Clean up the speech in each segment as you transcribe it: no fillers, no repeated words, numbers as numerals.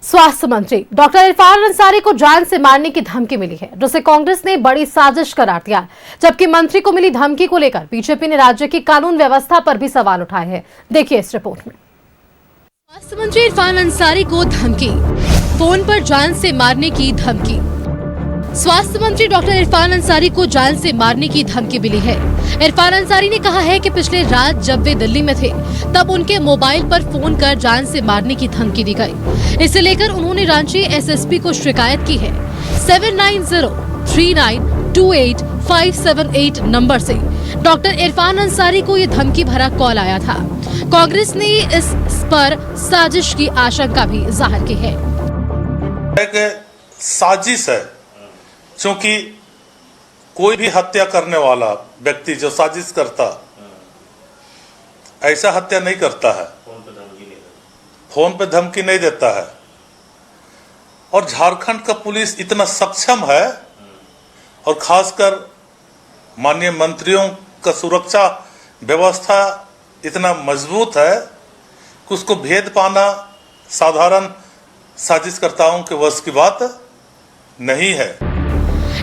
स्वास्थ्य मंत्री डॉक्टर इरफान अंसारी को जान से मारने की धमकी मिली है, जिसे कांग्रेस ने बड़ी साजिश करार दिया। जबकि मंत्री को मिली धमकी को लेकर बीजेपी ने राज्य की कानून व्यवस्था पर भी सवाल उठाए हैं। देखिए इस रिपोर्ट में। स्वास्थ्य मंत्री इरफान अंसारी को धमकी, फोन पर जान से मारने की धमकी। स्वास्थ्य मंत्री डॉक्टर इरफान अंसारी को जान से मारने की धमकी मिली है। इरफान अंसारी ने कहा है कि पिछले रात जब वे दिल्ली में थे तब उनके मोबाइल पर फोन कर जान से मारने की धमकी दी गई। इसे लेकर उन्होंने रांची एसएसपी को शिकायत की है। 7903928578 नंबर से डॉक्टर इरफान अंसारी को ये धमकी भरा कॉल आया था। कांग्रेस ने इस पर साजिश की आशंका भी जाहिर की है। एक साजिश है, क्योंकि कोई भी हत्या करने वाला व्यक्ति जो साजिश करता ऐसा हत्या नहीं करता है, फोन पे धमकी नहीं देता है। और झारखंड का पुलिस इतना सक्षम है और खासकर माननीय मंत्रियों का सुरक्षा व्यवस्था इतना मजबूत है कि उसको भेद पाना साधारण साजिशकर्ताओं के वश की बात नहीं है।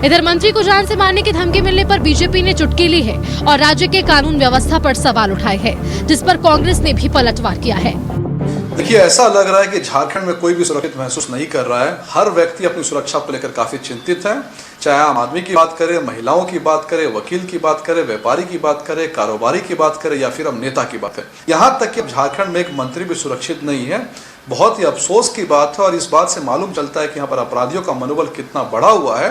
इधर मंत्री को जान से मारने की धमकी मिलने पर बीजेपी ने चुटकी ली है और राज्य के कानून व्यवस्था पर सवाल उठाए हैं, जिस पर कांग्रेस ने भी पलटवार किया है। देखिए, ऐसा लग रहा है कि झारखंड में कोई भी सुरक्षित महसूस नहीं कर रहा है। हर व्यक्ति अपनी सुरक्षा को लेकर काफी चिंतित है, चाहे आम आदमी की बात करे, महिलाओं की बात करे, वकील की बात करे, व्यापारी की बात करे, कारोबारी की बात करे या फिर हम नेता की बात करें। यहाँ तक कि झारखंड में एक मंत्री भी सुरक्षित नहीं है। बहुत ही अफसोस की बात है और इस बात से मालूम चलता है कि यहाँ पर अपराधियों का मनोबल कितना बढ़ा हुआ है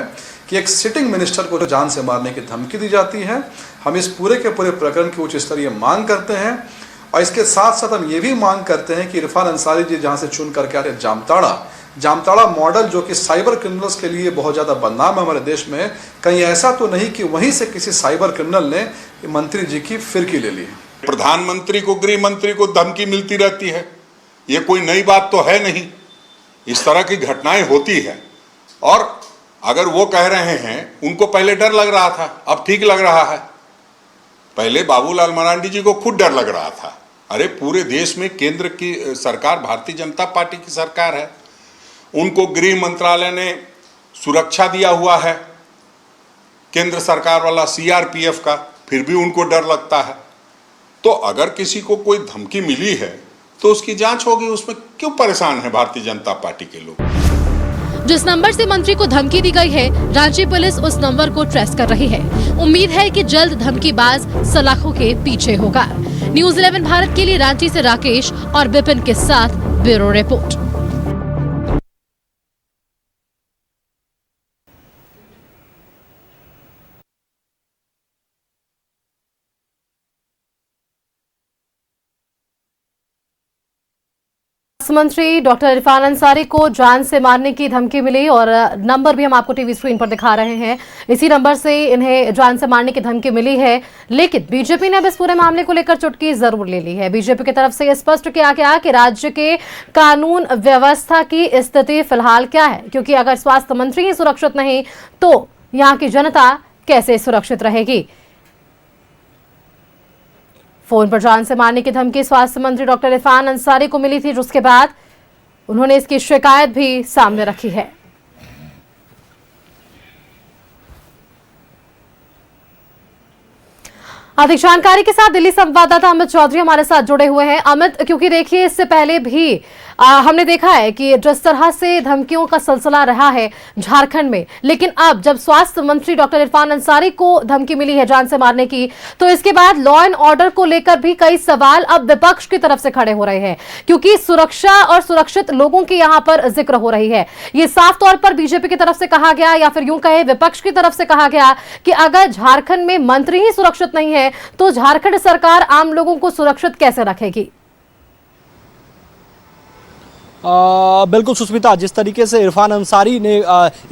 कि एक सिटिंग मिनिस्टर को जान से मारने की धमकी दी जाती है। हम इस पूरे के पूरे प्रकरण की उच्च स्तरीय मांग करते हैं और इसके साथ साथ हम ये भी मांग करते हैं कि इरफान अंसारी जी जहां से चुन करके आते जामताड़ा मॉडल, जो कि साइबर क्रिमिनल्स के लिए बहुत ज़्यादा बदनाम है हमारे देश में, कहीं ऐसा तो नहीं कि वहीं से किसी साइबर क्रिमिनल ने मंत्री जी की फिरकी ले ली है। प्रधानमंत्री को, गृह मंत्री को धमकी मिलती रहती है, ये कोई नई बात तो है नहीं। इस तरह की घटनाएं होती है और अगर वो कह रहे हैं, उनको पहले डर लग रहा था, अब ठीक लग रहा है। पहले बाबूलाल मरांडी जी को खुद डर लग रहा था। अरे पूरे देश में केंद्र की सरकार भारतीय जनता पार्टी की सरकार है, उनको गृह मंत्रालय ने सुरक्षा दिया हुआ है, केंद्र सरकार वाला सीआरपीएफ का, फिर भी उनको डर लगता है। तो अगर किसी को कोई धमकी मिली है तो उसकी जांच होगी, उसमें क्यों परेशान है भारतीय जनता पार्टी के लोग। जिस नंबर से मंत्री को धमकी दी गई है, रांची पुलिस उस नंबर को ट्रेस कर रही है। उम्मीद है कि जल्द धमकीबाज सलाखों के पीछे होगा। न्यूज़ 11 भारत के लिए रांची से राकेश और विपिन के साथ ब्यूरो रिपोर्ट। मंत्री डॉक्टर इरफान अंसारी को जान से मारने की धमकी मिली और नंबर भी हम आपको टीवी स्क्रीन पर दिखा रहे हैं। इसी नंबर से इन्हें जान से मारने की धमकी मिली है, लेकिन बीजेपी ने अब इस पूरे मामले को लेकर चुटकी जरूर ले ली है। बीजेपी की तरफ से स्पष्ट किया गया कि राज्य के कानून व्यवस्था की स्थिति फिलहाल क्या है, क्योंकि अगर स्वास्थ्य मंत्री ही सुरक्षित नहीं तो यहाँ की जनता कैसे सुरक्षित रहेगी। फोन पर जान से मारने की धमकी स्वास्थ्य मंत्री डॉक्टर इरफान अंसारी को मिली थी, जिसके बाद उन्होंने इसकी शिकायत भी सामने रखी है। अधिक जानकारी के साथ दिल्ली संवाददाता अमित चौधरी हमारे साथ जुड़े हुए हैं। अमित, क्योंकि देखिए इससे पहले भी हमने देखा है कि जिस तरह से धमकियों का सिलसिला रहा है झारखंड में, लेकिन अब जब स्वास्थ्य मंत्री डॉक्टर इरफान अंसारी को धमकी मिली है जान से मारने की, तो इसके बाद लॉ एंड ऑर्डर को लेकर भी कई सवाल अब विपक्ष की तरफ से खड़े हो रहे हैं, क्योंकि सुरक्षा और सुरक्षित लोगों की यहां पर जिक्र हो रही है। ये साफ तौर पर बीजेपी की तरफ से कहा गया या फिर यूं कहे विपक्ष की तरफ से कहा गया कि अगर झारखंड में मंत्री ही सुरक्षित नहीं है तो झारखंड सरकार आम लोगों को सुरक्षित कैसे रखेगी। बिल्कुल सुष्मिता, जिस तरीके से इरफान अंसारी ने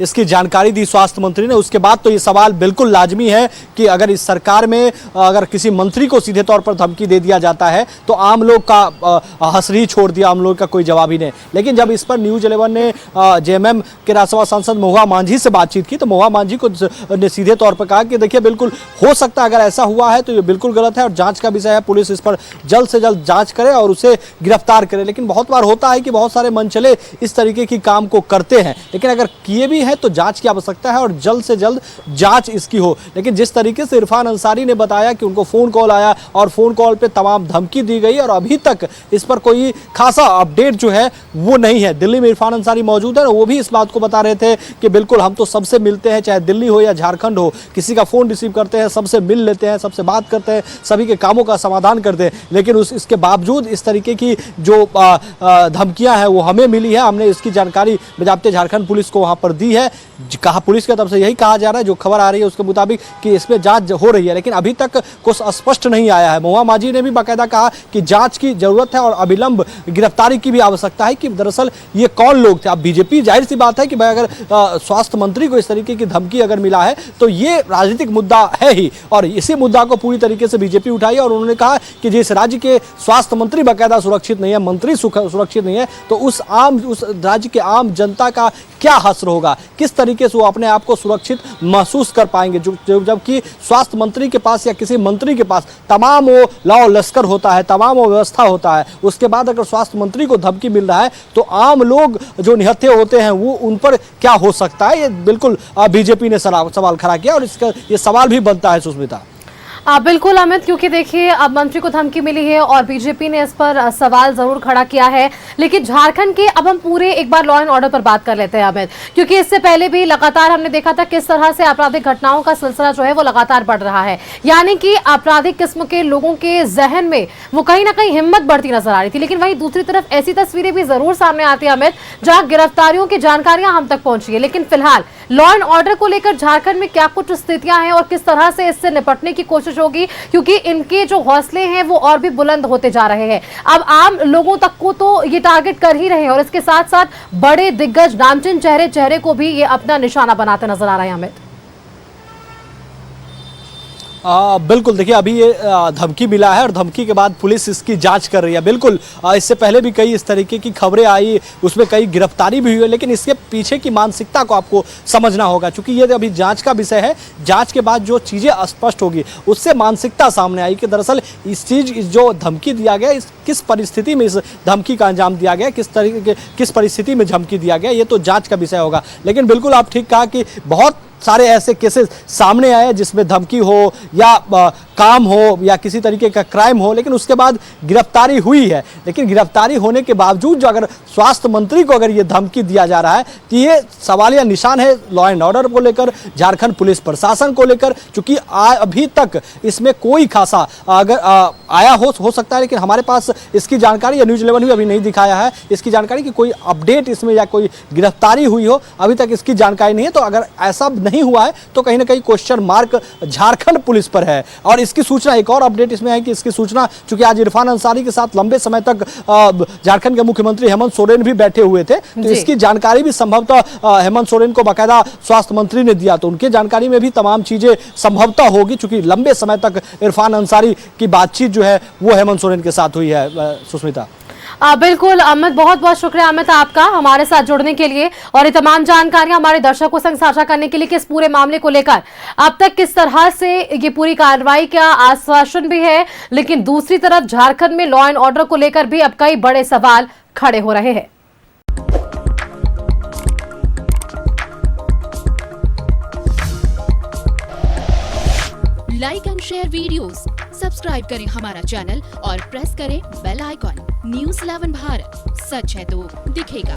इसकी जानकारी दी स्वास्थ्य मंत्री ने, उसके बाद तो ये सवाल बिल्कुल लाजमी है कि अगर इस सरकार में अगर किसी मंत्री को सीधे तौर पर धमकी दे दिया जाता है तो आम लोग का हंसरी छोड़ दिया, आम लोग का कोई जवाब ही नहीं। लेकिन जब इस पर न्यूज़ 11 ने जेएमएम के राज्यसभा सांसद महुआ मांझी से बातचीत की तो महुआ मांझी को ने सीधे तौर पर कहा कि देखिए बिल्कुल हो सकता है, अगर ऐसा हुआ है तो ये बिल्कुल गलत है और जाँच का विषय है, पुलिस इस पर जल्द से जल्द जाँच करे और उसे गिरफ्तार करे। लेकिन बहुत बार होता है कि बहुत सारे मनचले इस तरीके की काम को करते हैं, लेकिन अगर किए भी हैं तो जांच की आवश्यकता है और जल्द से जल्द जांच इसकी हो। लेकिन जिस तरीके से इरफान अंसारी ने बताया कि उनको फ़ोन कॉल आया और फ़ोन कॉल पे तमाम धमकी दी गई और अभी तक इस पर कोई खासा अपडेट जो है वो नहीं है। दिल्ली में इरफान अंसारी मौजूद है, वो भी इस बात को बता रहे थे कि बिल्कुल हम तो सबसे मिलते हैं, चाहे दिल्ली हो या झारखंड हो, किसी का फ़ोन रिसीव करते हैं, सबसे मिल लेते हैं, सबसे बात करते हैं, सभी के कामों का समाधान करते हैं। लेकिन इसके बावजूद इस तरीके की जो धमकियां हैं वो हमें मिली है। हमने इसकी जानकारी बजाबते झारखंड पुलिस को वहां पर दी है। कहा पुलिस की तरफ से यही कहा जा रहा है, जो खबर आ रही है उसके मुताबिक कि इसमें जांच हो रही है, लेकिन अभी तक कुछ स्पष्ट नहीं आया है। महुआ माझी ने भी बाकायदा कहा कि जांच की जरूरत है और अविलंब गिरफ्तारी की भी आवश्यकता है कि दरअसल ये कौन लोग थे। अब बीजेपी, जाहिर सी बात है कि भाई अगर स्वास्थ्य मंत्री को इस तरीके की धमकी अगर मिला है तो ये राजनीतिक मुद्दा है ही, और इसी मुद्दा को पूरी तरीके से बीजेपी उठाई और उन्होंने कहा कि जिस राज्य के स्वास्थ्य मंत्री बाकायदा सुरक्षित नहीं है, मंत्री सुरक्षित नहीं है, तो उस राज्य के आम जनता का क्या हश्र होगा, किस तरीके से वो अपने आप को सुरक्षित महसूस कर पाएंगे, जबकि स्वास्थ्य मंत्री के पास या किसी मंत्री के पास तमाम वो लॉ लश्कर होता है, तमाम वो व्यवस्था होता है। उसके बाद अगर स्वास्थ्य मंत्री को धमकी मिल रहा है तो आम लोग जो निहत्थे होते हैं वो उन पर क्या हो सकता है, ये बिल्कुल बीजेपी ने सवाल खड़ा किया और इसका ये सवाल भी बनता है सुष्मिता। बिल्कुल अमित, क्योंकि देखिए अब मंत्री को धमकी मिली है और बीजेपी ने इस पर सवाल जरूर खड़ा किया है, लेकिन झारखंड के अब हम पूरे एक बार लॉ एंड ऑर्डर पर बात कर लेते हैं अमित, क्योंकि इससे पहले भी लगातार हमने देखा था किस तरह से आपराधिक घटनाओं का सिलसिला जो है वो लगातार बढ़ रहा है, यानी कि आपराधिक किस्म के लोगों के जहन में वो कहीं ना कहीं हिम्मत बढ़ती नजर आ रही थी। लेकिन वहीं दूसरी तरफ ऐसी तस्वीरें भी जरूर सामने आती है अमित जहां गिरफ्तारियों की जानकारियां हम तक पहुंची है। लेकिन फिलहाल लॉ एंड ऑर्डर को लेकर झारखंड में क्या कुछ स्थितियां हैं और किस तरह से इससे निपटने की कोशिश होगी, क्योंकि इनके जो हौसले हैं वो और भी बुलंद होते जा रहे हैं। अब आम लोगों तक को तो ये टारगेट कर ही रहे हैं और इसके साथ साथ बड़े दिग्गज नामचीन चेहरे को भी ये अपना निशाना बनाते नजर आ रहे हैं अमित। बिल्कुल, देखिए अभी ये धमकी मिला है और धमकी के बाद पुलिस इसकी जांच कर रही है। बिल्कुल इससे पहले भी कई इस तरीके की खबरें आई, उसमें कई गिरफ्तारी भी हुई है, लेकिन इसके पीछे की मानसिकता को आपको समझना होगा, क्योंकि ये अभी जांच का विषय है। जांच के बाद जो चीज़ें स्पष्ट होगी उससे मानसिकता सामने आई कि दरअसल इस जो धमकी दिया गया, किस परिस्थिति में इस धमकी का अंजाम दिया गया, किस परिस्थिति में धमकी दिया गया, ये तो जाँच का विषय होगा। लेकिन बिल्कुल आप ठीक कहा कि बहुत सारे ऐसे केसेस सामने आए जिसमें धमकी हो या काम हो या किसी तरीके का क्राइम हो, लेकिन उसके बाद गिरफ्तारी हुई है। लेकिन गिरफ्तारी होने के बावजूद जो अगर स्वास्थ्य मंत्री को अगर ये धमकी दिया जा रहा है तो ये सवालिया निशान है लॉ एंड ऑर्डर को लेकर, झारखंड पुलिस प्रशासन को लेकर, क्योंकि अभी तक इसमें कोई खासा अगर आया हो सकता है, लेकिन हमारे पास इसकी जानकारी या न्यूज़ 11 भी अभी नहीं दिखाया है इसकी जानकारी कि कोई अपडेट इसमें या कोई गिरफ्तारी हुई हो, अभी तक इसकी जानकारी नहीं है। तो अगर ऐसा नहीं हुआ है तो कहीं ना कहीं क्वेश्चन मार्क झारखंड पुलिस पर है। और इसकी सूचना, एक और अपडेट इसमें है कि इसकी सूचना, चूंकि आज इरफान अंसारी के साथ लंबे समय तक झारखंड के मुख्यमंत्री हेमंत सोरेन भी बैठे हुए थे, तो इसकी जानकारी भी संभवतः हेमंत सोरेन को बाकायदा स्वास्थ्य मंत्री ने दिया, तो उनकी जानकारी में भी तमाम चीजें संभवतः होगी, चूंकि लंबे समय तक इरफान अंसारी की बातचीत जो है वो हेमंत सोरेन के साथ हुई है। सुष्मिता बिल्कुल अमित, बहुत बहुत शुक्रिया अमित आपका हमारे साथ जुड़ने के लिए और ये तमाम जानकारियां हमारे दर्शकों संग साझा करने के लिए कि इस पूरे मामले को लेकर अब तक किस तरह से ये पूरी कार्रवाई का आश्वासन भी है, लेकिन दूसरी तरफ झारखंड में लॉ एंड ऑर्डर को लेकर भी अब कई बड़े सवाल खड़े हो रहे हैं। Like and share videos, subscribe करें हमारा चैनल और प्रेस करें बेल आइकॉन। न्यूज़ 11 भारत, सच है तो दिखेगा।